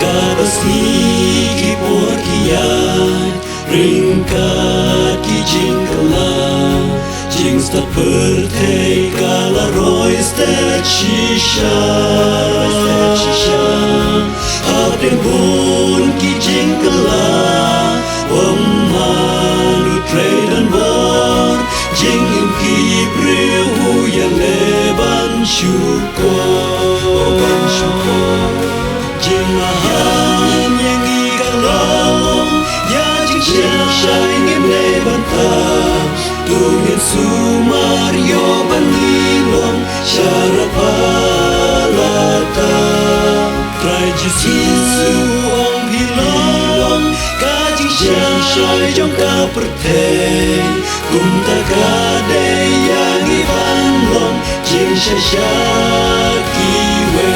Kabasni ki por ki yai ringkat ki jingkala jing sta pertei kala roiste chisha Abdin bun ki jingkala Wamanu traidan war jing im ki priu hu ya leban syukur jing mahan yang ikalong ya jing syai ngem leban ta tungin sumario banilong syarapalata trai jisu ong hilong kaji syai jong ka pertei kum ta ka de yang iban long jing syaki we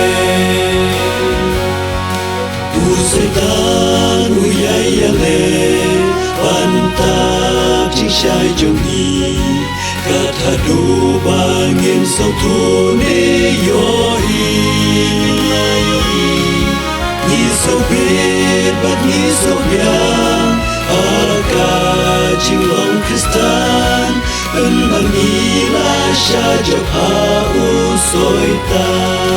Usaitan uyayale pantak jing syai jong ni kathadu bangin sau tu ne yohi ni sau bet bat ni sau biang aka jing long Kristan ben banila sha jok ha usoitan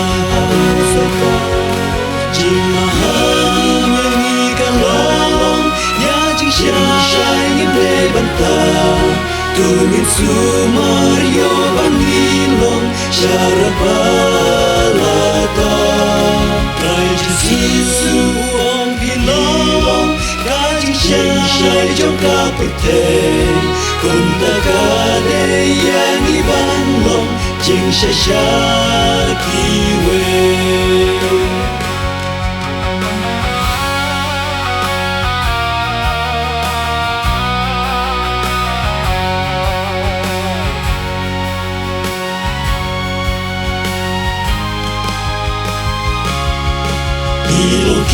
jing mahan yang ikalong ya jing syai ngim le bantang tungin sumario banilong syarapalata trai jisu ong hilong kajing syai jong ka pertei kunta ka de yang iban long jing syaki we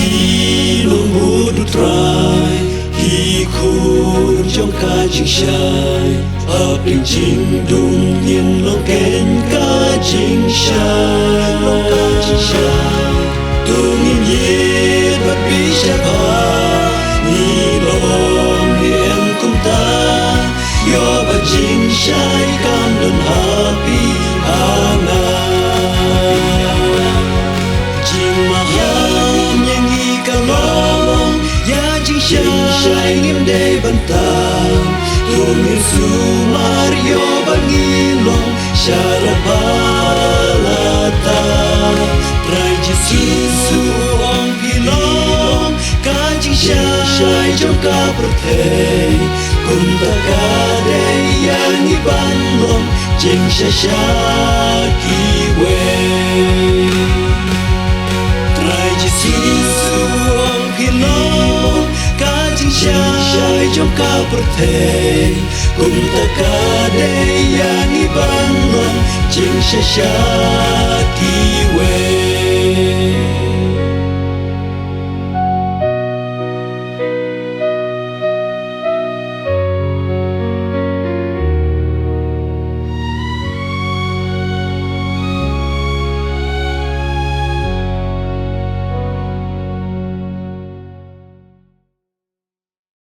Ilong mudu trai hi khun trong ka jing syai aping jing dung yin long ken ka jing syai tung yin yin bat bi sha pa ni long ni em kum ta yo ba jing syai kam don happy ana jing mahan yang ikalong ya jing syai ngim de bantang tungin sumario bangilong syarapalata trai jisu ong pilong kajing syai jong ka pertei kunta ka de yang iban long jing syaki we Sisuong hilong kajing syai jong ka pertei kum ta ka de yang iban long jing syaki we